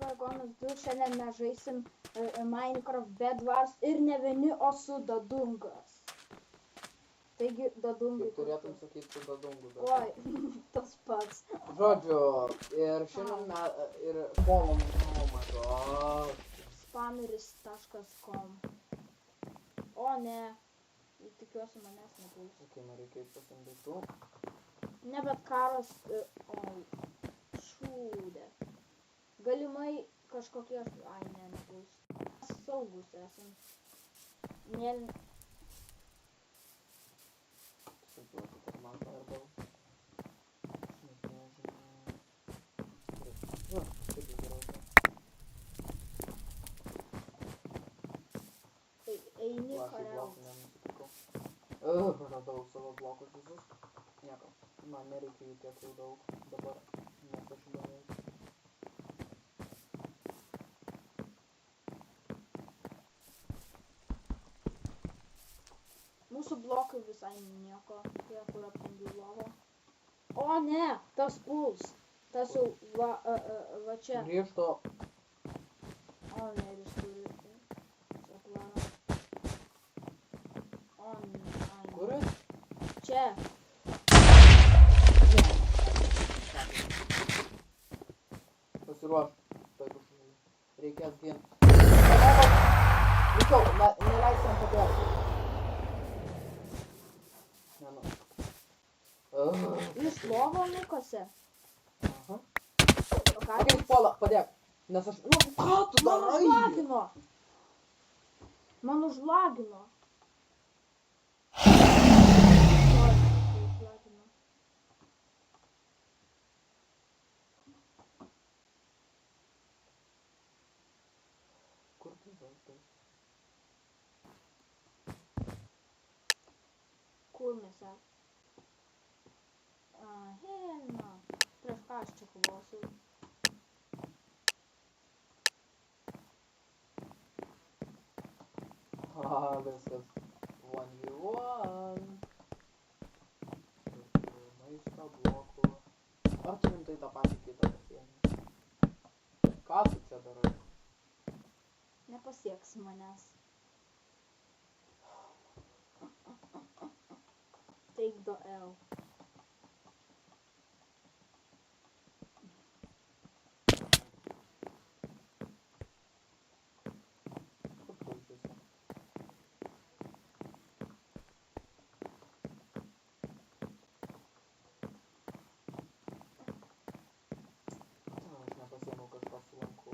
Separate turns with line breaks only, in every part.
Dragonas 2, šiandien mes žaisim Minecraft Bed Wars ir ne vieni, o su Dadungas. Taigi, Dadungai.
Turėtum sakyti su Dadungu.
Oi, tas pats.
Žodžiu, ir šiandien ir kolom, oh my god.
Spameris.com. O ne, tikiuosi manęs nepuls.
Ok, man reikia pasimdėtų.
Ne, bet karas, oi, šūdė. Galimai kažkokie, ai ne, nepuls. Saugus esam. Mėlyn.
Sakiuosi, kad man pardau. Aš net nežinau. Va, taip geriausia.
Eini
Aš į blokų
kariauti.
nenusitikau. Radau savo blokus visus. Nieko, man nereikia jų tiek jau daug dabar, nes aš įdomiai.
Mūsų blokai visai nieko, tie kur aptingiu lovo. O ne, tas puls. Tas jau va čia.
Grįžto.
O ne, jis turi planą. O ne, ai.
Kuris?
Čia.
Pasiruoš. Taip užsienį. Reikės ginti. Likau, neleisiam pabėgti. Nenu.
Iš lovo nukose.
Aha.
O ką?
Ok, puola, padėk. Nes aš... Nu, ką tu
Man
darai?
užlagino. Man užlagino.
Kur tu valtai?
Kur mes esame? Helna. Prieš ką aš čia kovosiu?
Viskas. 1v1. Maisto blokų. Ar tu rimtai tą patį kitą pasiėmė? Ką tu čia darai?
Nepasieks manęs. Take the L.
Kur tu iš viso? Aš nepasiėmiau kažką su lanku.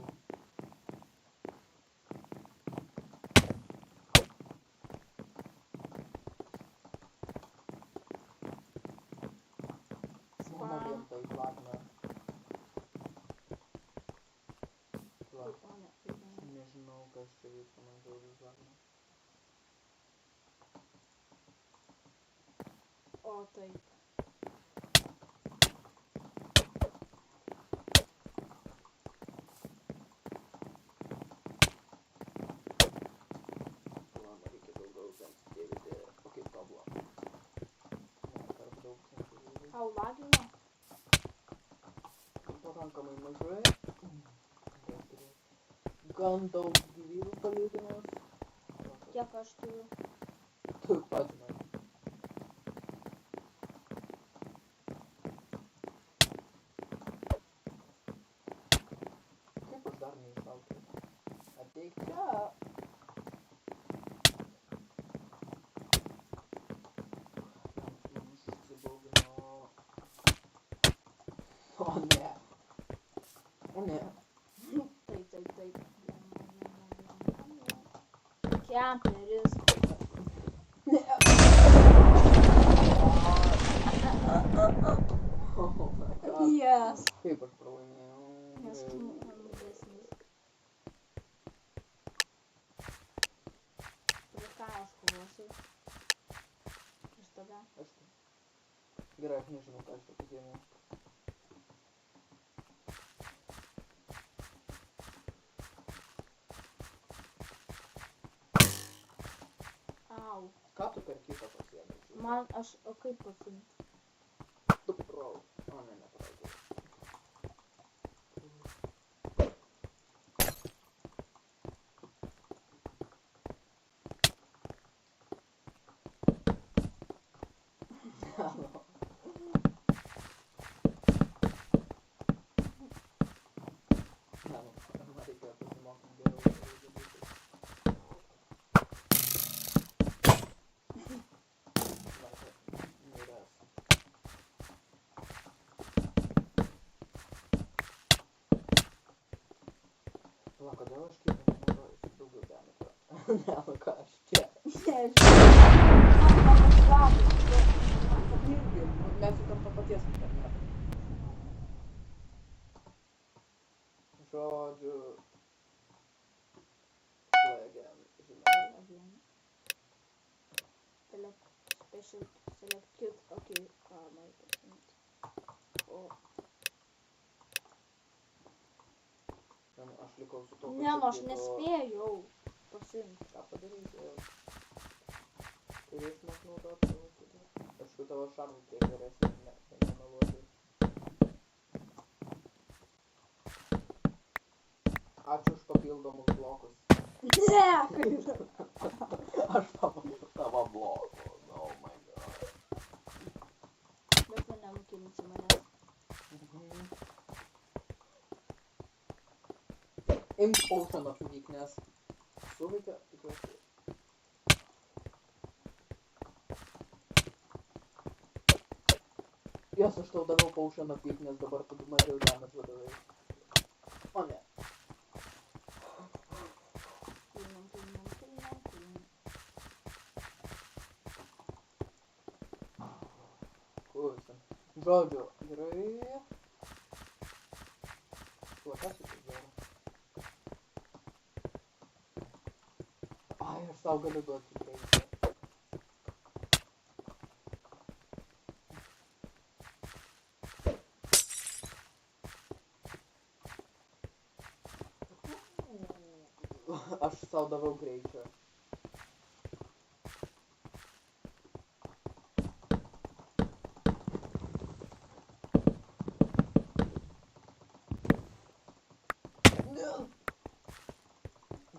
Mano vieta į plakmę. Nežinau, kas čia vyksta, man žodžiu plakmę.
O taip.
Man reikia daugiau sensitivity. O kaip tau buvo? Man per daug sensitivity.
Tau lagino?
Pakankamai mažai. Gan daug gyvybių palyginus.
Kiek aš turiu?
Tu pats man. Kaip aš dar neiššaukiau? Ateik čia. Man užsibaugino. O ne. O ne.
Taip. Kemperis.
Ne. Oh my god.
Yes.
Kaip aš pralaimėjau.
Nes tu nudesnis. Prieš ką aš kovosiu? Prieš tave?
Aš... Gerai, aš nežinau, ką aš čia pasiėmiau.
Au.
Ką tu per kitą pasiėmei?
Man aš, o kaip pasimti?
Tu prau. O ne, neprau. Pala, kodėl aš kiek nenaudoju daugiau diametro? Ne, nu ką aš čia. Irgi, mes juk ant to paties interneto. Žodžiu. Again, žinau.
Select cute, okay, ką man pasiimti. O.
Aš likau su to
Ne, nu aš nespėjau pasiimti.
Ką padarysi? Turės mes naudoti savo kitą. Aišku, tavo šarvų kiek geresnė, nemeluoti. Ačiū už papildomus blokus.
Ne, kaip.
Aš pamačiau tavo blokų. Oh my god.
Bet tu nenukilinsi manęs.
Imk Potion of Weakness. Suveikia, tikiuosi. Jas, aš tau daviau Potion of Weakness, dabar tu mažiau damage vadovai. O ne. Žodžiu, gerai. Plakačiai tai gerai. Ai, aš tau galiu duoti greitį. Aš tau daviau greičio.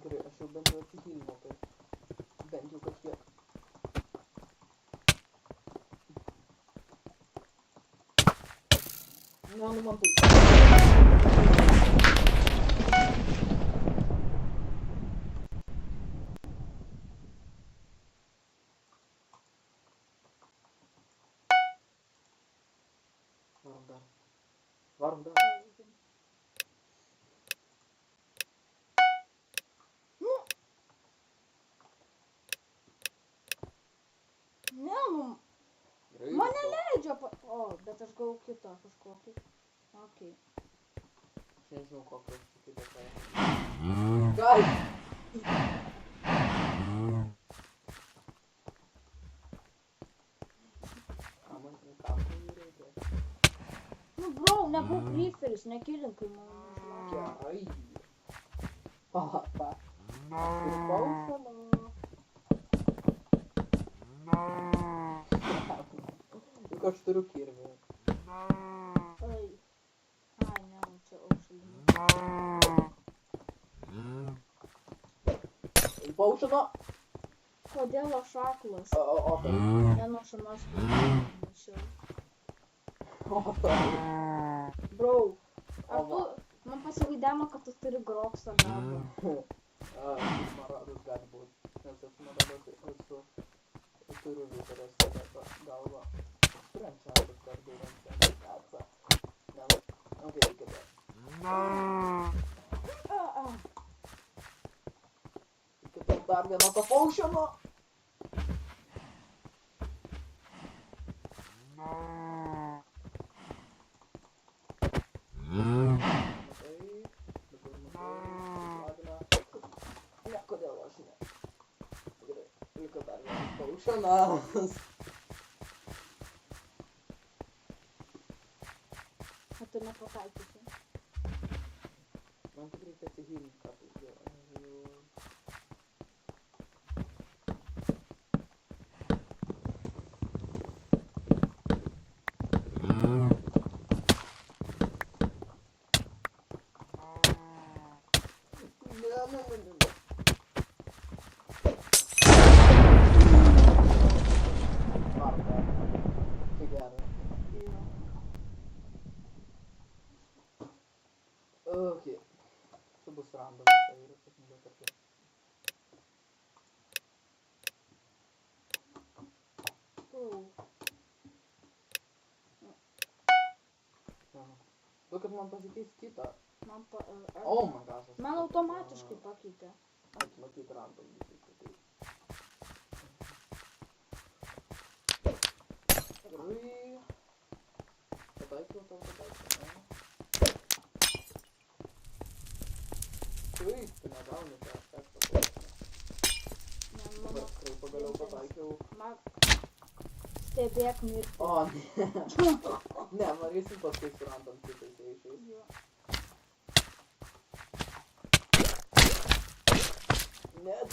Gerai, aš jau bent jau atsihilinau, tai bent jau kažkiek. Ne, nu man taip. Varom dar. Varom dar.
Ne, nu. Man neleidžia O, bet aš gavau kitą kažkokį. Okei.
Aš nežinau, kokio kitą tai. Gai! Kam tai reikia?
Nu, bro, nebūk riferis, nekilink, kai man užlakė.
Gerai. Papa. Aš turiu Potioną. Juk aš turiu kirvį.
Ai. Ai, ne, nu čia aušalinė.
Potioną.
Kodėl aš aklas?
O tai.
Ne, nu aš anas mačiau.
O tai.
Bro, ar tu, man pasivaideno, kad tu turi groksą galvą.
Smaradus gali būt, nes aš smaradus turiu vidurio galvą. Rančiatas kardu, rančiatas. Ne, okei, reikia dar. Reikia dar vieną tą Potioną. Ne, kodėl aš ne? Gerai, liko dar vienas Potionas.
O tu nepataikysi.
Man tik reikia atsihilinti kartais. Okay. Čia bus random įvairius atmulio Duokit man pasikeis kitą.
Man,
Oh my gosh.
man automatiškai pakeitė.
Matyt, random visiškai taip. Gerai. Pataikiau tau, ne? Kaip, tu negauni tą efektą. Dabar tikrai pagaliau pataikiau.
Stebėk mirti.
O, ne. Ne, varysim paskui su random kitais eišiais.
Jo.
Net.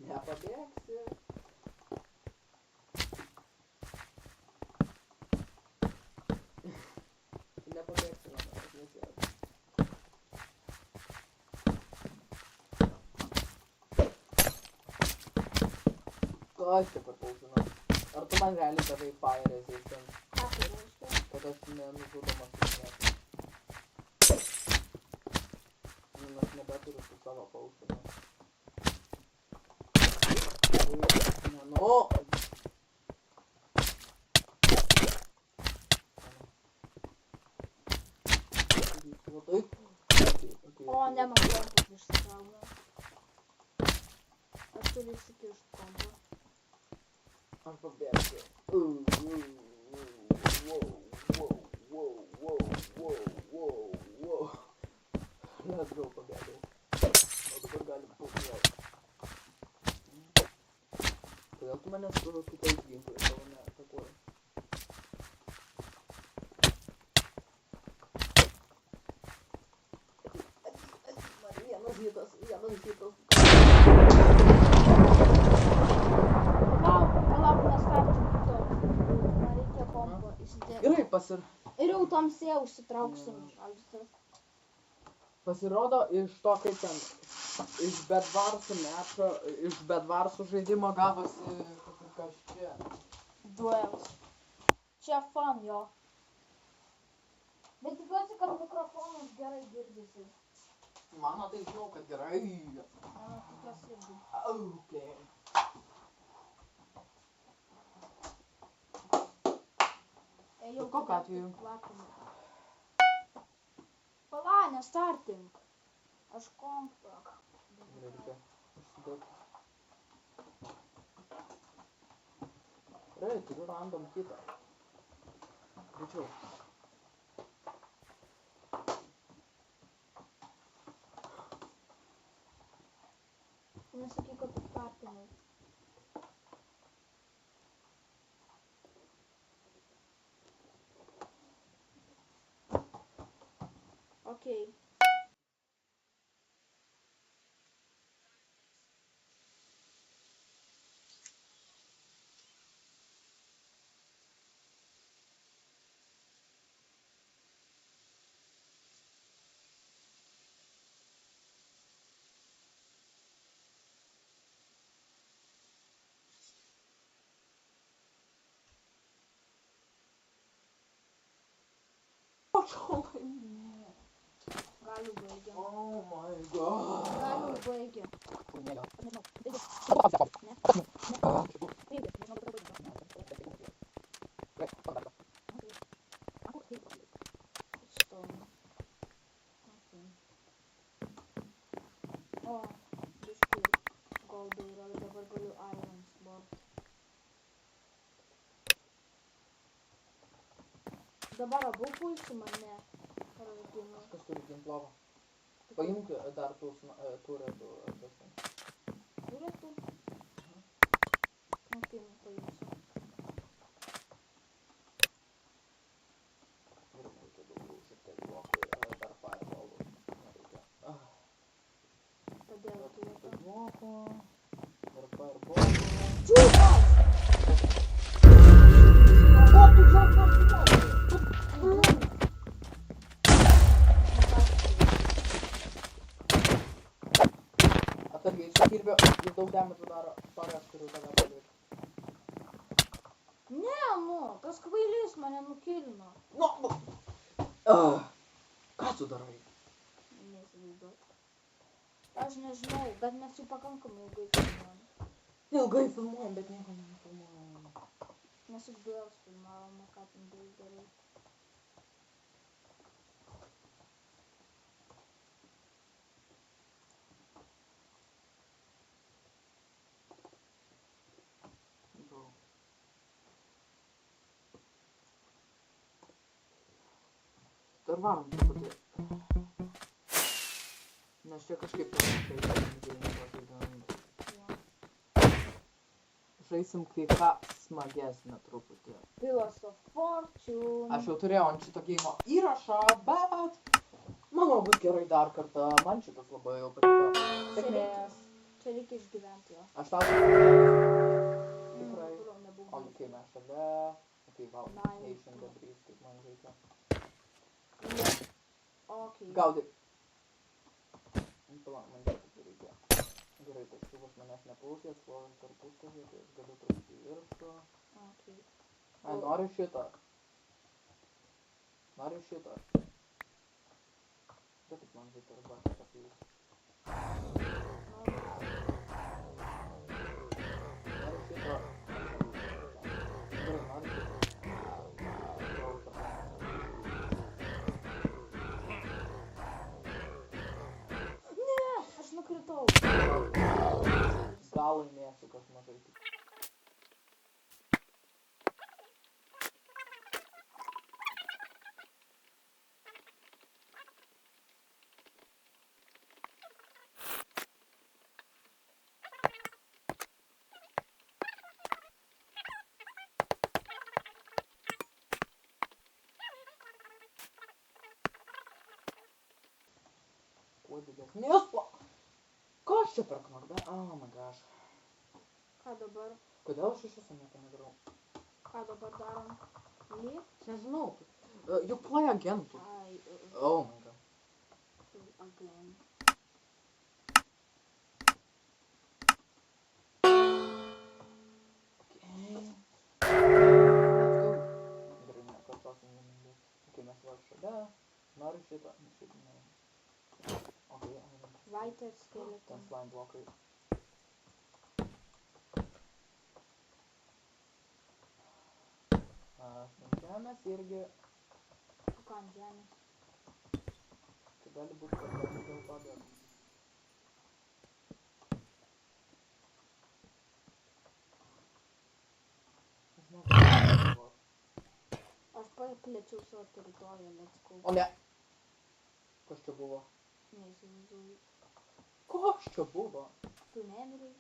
Nepabėgsi. Tu nepabėgsi nuo manęs, nesijauti. Aš čia paklausinu. Ar tu man realiai davai fire resistance?
Ką tai reiškia?
Kad aš nenužudomas iš niekur. Aš nebeturiu su savo paukštinu. Ne, nu.
O, ne, man kompas išsikrauna. Aš turiu įsikišti kompą.
Aš pabėgsiu. Let's go, pabėgau. O dabar galim paukščiauti. Kodėl tu mane su kitais ginklais savo neatakuoji? Vienas hitas.
Palauk, nestarčiau to. Man reikia kompą įsidėti.
Gerai,
Ir jau tamsėje užsitrauksim.
pasirodo iš to, kaip ten iš Bedwarsų žaidimo gavosi kas čia.
Duels. Čia fan, jo. Bet tikiuosi, kad mikrofonas gerai girdisi.
Mano tai žinau, kad gerai.
Mano tikiuosi irgi.
Okay.
Jau
kokiu atveju?
Pala, nestartink. Aš kompą.
Reikia užsidėti. Gerai, turiu random kitą. Greičiau.
Nesakyk, kad tu startinai. Okei. Galiu baigiam.
Oh my god.
Galiu baigiam. O, biškį goldo yra, dabar galiu iron sword. Dabar abu pulsi mane.
Kažkas turi ginklovą. Paimk dar tų turėtų.
Turėtų? Okei, paimsiu.
Ir reikia daugiau šiek tiek blokų ir dar fireballų. Nereikia.
Todėl turėtų.
Blokų. Dar fireballų.
Čiūpas! O, tu jau pasirodai.
Atsargiai, iš kirvio jis daug damage daro. Sorry, aš turiu tave padaryti.
Ne, nu, tas kvailys mane nukilino.
Nu! Ką tu darai?
Neįsivaizduoju. Aš nežinau, bet mes jau pakankamai ilgai filmuojam.
Ilgai filmuojam, bet nieko nefilmuojam.
Mes tik duels filmavome, ką ten buvo gerai.
ir varom truputį. Nes čia kažkaip žaisim kai ką smagesnę truputį.
Pillars of Fortune.
Aš jau turėjau ant šito geimo įrašą, bet manau bus gerai dar kartą. Man šitas labai jau patiko. Sėkmės.
Čia reikia išgyventi jo.
Aš tau tikrai. O, kai mes šalia. Kai gal Nation Debris, kaip man reikia.
Okay.
Gaudyk. Palauk, man reikia. Gerai, tas šuvas manęs neplaus, jie slovi tarpusavį, tai aš galiu truputį į viršų.
Okay.
Ai, noriu šitą. Noriu šitą. Bet tik man reikia arba pasijus. Noriu šitą. Gerai, noriu šitą.
Nukritau.
Gal laimėsiu, kas mažai tik. Kuo didesnės Kas čia per knokda? Oh my gosh.
Ką dabar?
Kodėl aš iš viso nieko nedarau?
Ką dabar darom? Lyg?
Nežinau. You play again. Oh my god.
Again.
Okay. Gerai, nekartosim vieningai. Okay, mes vėl šalia. Noriu šitą. Šitą noriu. Okay,
White skeleton.
Ten slime blokai. Aš ant žemės irgi.
O ką ant žemės?
Tai gali būti, kad gali dėl to dar.
Aš plėčiau savo teritoriją, let's go.
O ne. Kas čia buvo?
Neįsivaizduoju.
Kas čia buvo?
Tu nemirei?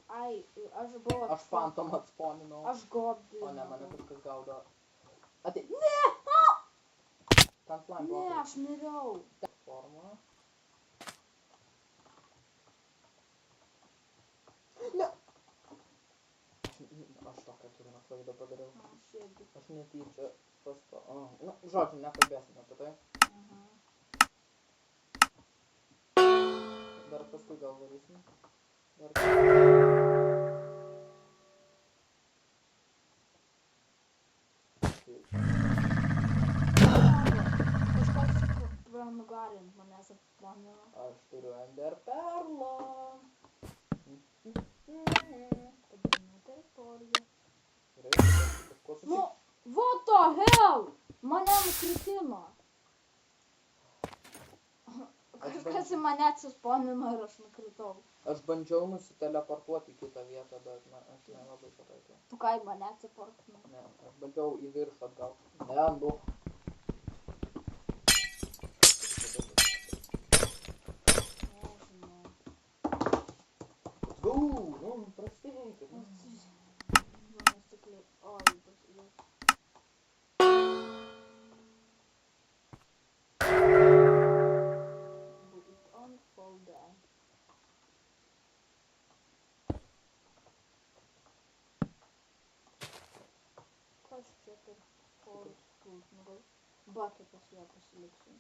Ai, aš buvau...
Aš fantom atsponinau.
Aš goblinu.
O ne, mane kažkas gaudo. Atei. Ne! Ten slime blokai.
Ne, aš miriau.
Forma. Ne! Aš tokią turimą klaidą padariau.
Aš irgi.
Aš netyčia pasto... Nu, žodžiu, nekalbėsim apie tai. Dar paskui gal varysim. Dar...
Kažkas pranugarint manęs apvamino.
Aš turiu Ender Perlą.
Padarinu teritoriją.
Gerai, kažko susi...
Nu, what the hell? Mane nukritino. Kažkas į mane atsisponino ir aš nukritau.
Aš bandžiau nusiteleportuoti į kitą vietą, bet aš nelabai pataikiau.
Tu ką į mane atsiportinai?
Ne, aš bandžiau į viršų atgal. Ne, nu.
Nežinau.
Go, nu, prastėkit.
Nusikliai. Oi, pasidės. Kas čia per forus kult, nu gal bucketas jo pasiliksiu.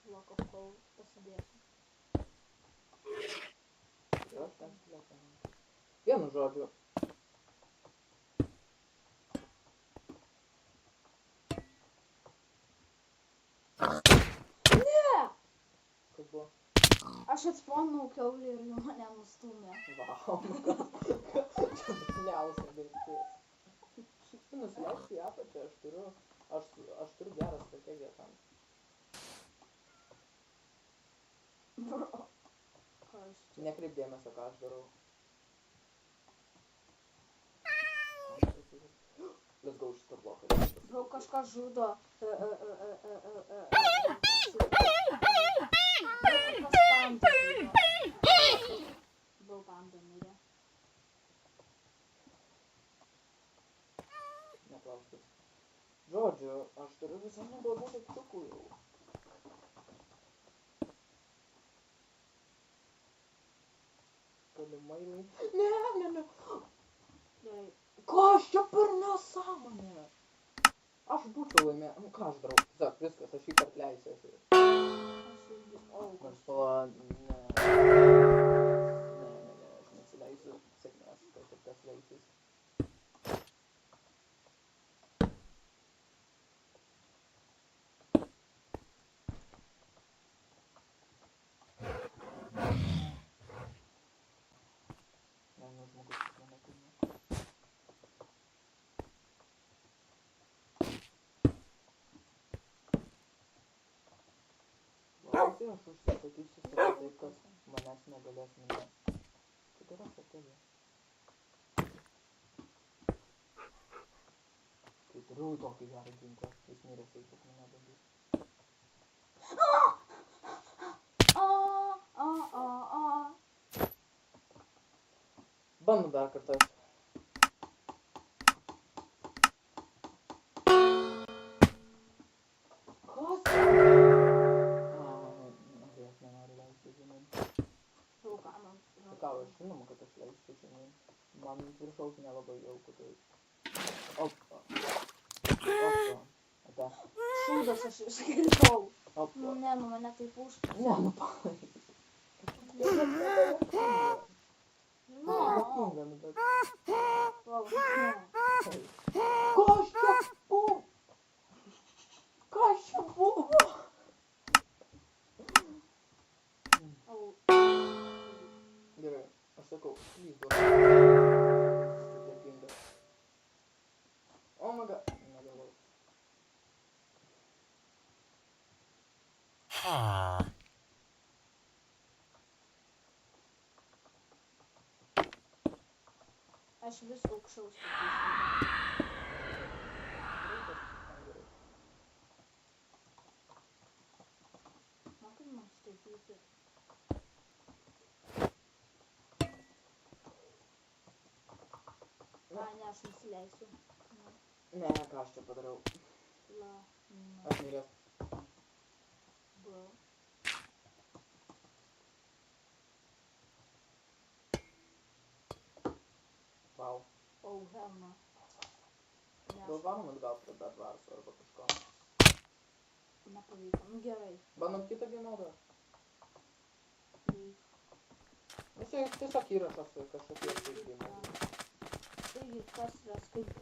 Block of coal pasidėsiu.
Aš ten slepiam. Vienu žodžiu.
Ne!
Kas buvo?
Aš atspaunau kiaulį ir jau mane nustūmė.
Vau, nu kas? Čia didžiausia mirtis. Tu nusileisk į apačią, aš turiu gerą strategiją tam.
Bro. Ką aš čia?
Nekreip dėmesio, ką aš darau. Let's go šitą bloką.
Gal kažką žudo. Gal panda mirė.
Neklauskit. Žodžiu, aš turiu visai neblogų daiktukų jau. Galimai lai... Ne.
Gerai.
Kas čia per nesąmonė? Aš būčiau laimė... Nu ką aš darau? Tiesiog viskas, aš jį kart leisiuosi.
Aš irgi.
Nors pala... Ne, aš nesileisiu. Sėkmės, kas ir kas leisis. Žmogus mane kūrė. Laisvė, aš užsisakysiu savo tai, kas manęs negalės minėti. Tai gera strategija. Tai turiu tokį gerą ginklą, jis miręs eikis mane bandys. Bandom dar kartą. Kas? Aš nenoriu leisti žemyn. Ką, aš žinoma, kad aš leisiu žemyn. Man viršaus nelabai jauku tai. Opa. Ate.
Šūdas aš išgirdau.
Opa.
Nu ne, nu mane taip užpūs.
Ne, nu palai.
Nu,
Juokinga, nu bet...
palauk, ne.
Kas čia buvo? Kas čia buvo?
Au.
Gerai, aš sakau, klydu. Juokinga. Oh my god. Negalvoju.
Aš vis aukščiau statysiu. Mokai man statyti. Ai, ne, aš nusileisiu.
Ne, ką aš čia padariau?
La,
Aš miręs.
bro.
Wow.
Oh, hell no.
Gal varom atgal prie Bedvarso arba kažko.
Nepavyko. Nu gerai.
Bandom kitą genodą.
Reik.
Jisai tiesiog įrašas kažkokie žaidimai.
Taigi, kas yra skaitų?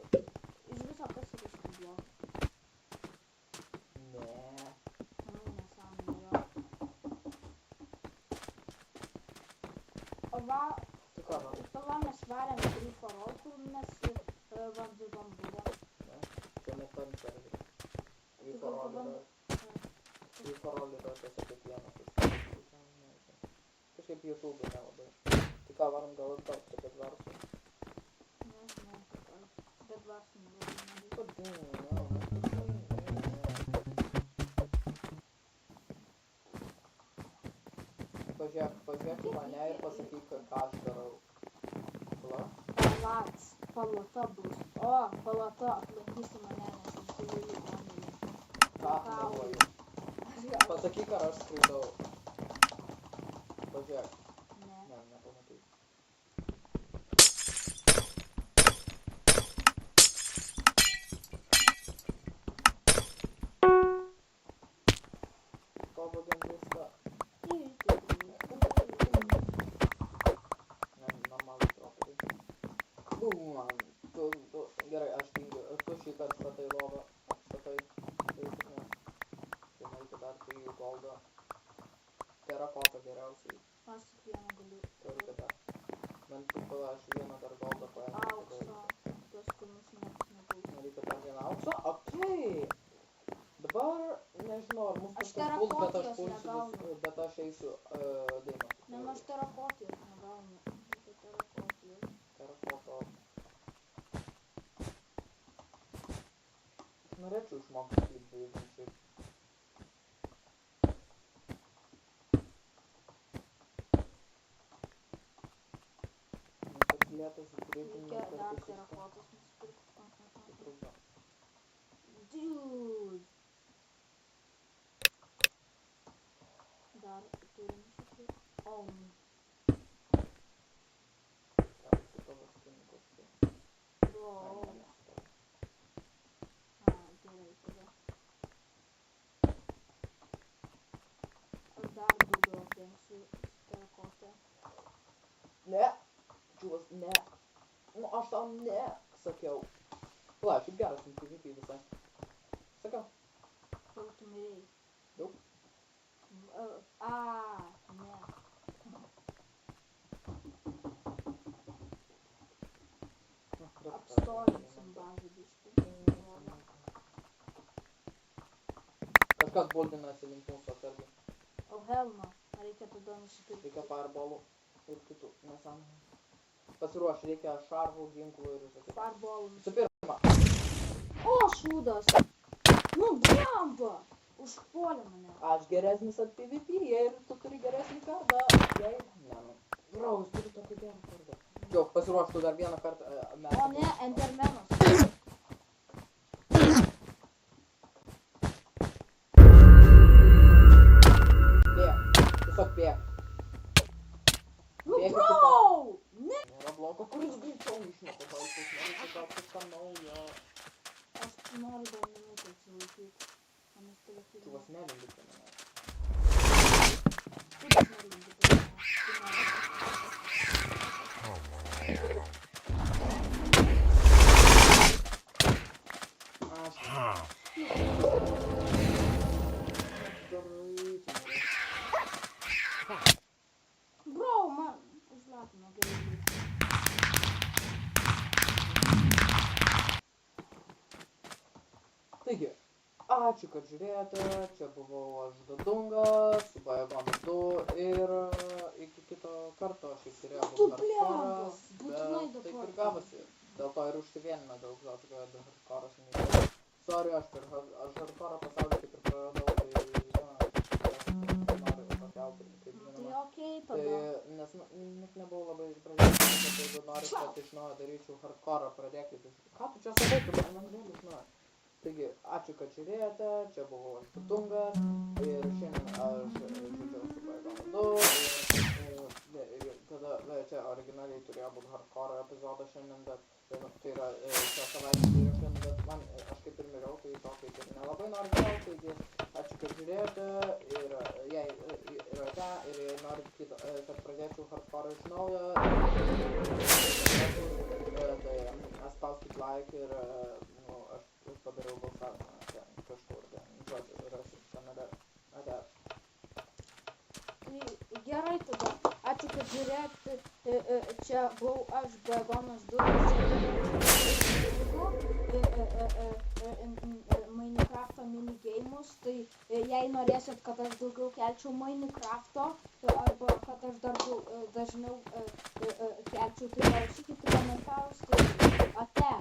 Iš viso kas yra skaitų?
Ne.
Nu, nesąmonė jo. O va,
Tu ką man?
va mes varėm Free for All, kur mes vanduvom buvo.
Ne. Čia ne tam serverį.
Tu gal pabandai?
Free-for-all yra tiesiog kiekvienas užsienį. Kažkaip YouTube'ui nelabai. Tai ką varom gal atgal prie Bedvarso?
Nežinau, bet varsų nelabai.
Pažiūrėk į mane ir pasakyk, ką aš darau. Pala?
Palata bus. O, palata aplankysi mane, nes aš turiu ligoninį.
Ką meluoju? Pasakyk, ar aš skraidau. Pažiūrėk.
Ne.
Ne, nepamatai. Ko bagiam viską? Normalų troperį. Gerai, aš tingiu. Tu šį kartą statai lovą. Statai. Žemaitį dar turi goldą. Terakotą geriausiai.
Aš tik vieną galiu.
Turite dar. Man tik pala, aš vieną dar goldą paėmę.
Aukso. Tas skanus niekas negaus.
Reikia dar vieną auksą. Okei. Dabar nežinau, ar mus
Aš
kažkas puls, bet aš
terakotijos
pulsiu,
negaunu.
bet aš eisiu dainą.
Ne, nu aš terakotijos negaunu. Reikia terakotijos.
Terakoto. Norėčiau išmokti slipti, jeigu šiaip. Tas lėtas greitai
Reikia dar
kartais
terakotos nusipirkti.
trukdo.
Dude. Dar turim šiek tiek.
Gal tu tavo skinį koksai.
Bro.
Ai, ne.
Gerai, tada. Aš dar daugiau apdengsiu terakotą.
Ne. Čiūvas, ne. Nu, aš tau ne. Sakiau. Pala, šiaip geras PvP visai. Sakiau.
Daug tu mirėjai.
Daug?
Ne. Apstolinsim bazę biškį.
Kažkas boldinasi link mūsų atsargiai.
O hell no. Reikia tada nusipirkti.
Reikia fireballų ir kitų nesąmonės. Pasiruoš, reikia šarvų, ginklų ir visą kitą.
Fireball.
Visų pirma.
O, šūdas. Nu, blemba. Užpuolė mane.
Aš geresnis at PvP ir tu turi geresnį kardą. Jei, ne, nu. Bro, jūs turi tokį gerą kardą. Jo, pasiruoš tu dar vieną kartą.
O ne, Endermenas.
Bėg. Tiesiog bėg.
Nu,
Bėgi
bro! Ne.
Nėra bloko, kuris greičiau išmeta balsus. Norėčiau gal kažką naujo.
Aš noriu dar minutę atsilaikyti. O mes tave turime.
Čiūvas nelindi prie manęs.
Tu dar nelindi prie manęs. Bro, man užlapino gerai.
Taigi, ačiū, kad žiūrėjote. Čia buvau aš Dadungas, su Bajagonu 2 ir iki kito karto aš įsirėjau
Tu
hardcorą,
bliambas, būtinai
bet taip
dabar.
ir gavosi. Dėl to ir užsivienino daug žodžių, kad hardcoras neįvyko. Sorry, aš hardcorą pasaulį kaip ir praradau, tai noriu pakelti, kaip
Tai
žinoma.
okei
Tai,
tada.
nes net nebuvau labai pradėjęs, kad jeigu nori, kad iš naujo daryčiau hardcorą, pradėkit iš... Ką tu čia sakai, tu man vėl iš naujo. Taigi, ačiū, kad žiūrėjote, čia buvau aš Dadungas ir šiandien aš žaidžiau su Bajagonu 2 ir tada čia originaliai turėjo būti hardcore epizodas šiandien, bet tai yra šią savaitę įrašint, bet man aš kaip ir miriau, tai to kaip ir nelabai noriu kelt, taigi ačiū, kad žiūrėjote ir jei yra ir jei norit, kad pradėčiau hardcore iš naujo, tai spauskit like ir aš padariau balsavimą ten kažkur, žodžiu, rasit kanale. Ate.
Tai gerai tada. Ačiū, kad žiūrėt. Čia buvau aš, Bajagonas 2. Minecraft'o minigeimus. Tai jei norėsit, kad aš daugiau kelčiau Minecraft'o arba kad aš dar dažniau kelčiau, tai rašykit komentarus. Tai ate.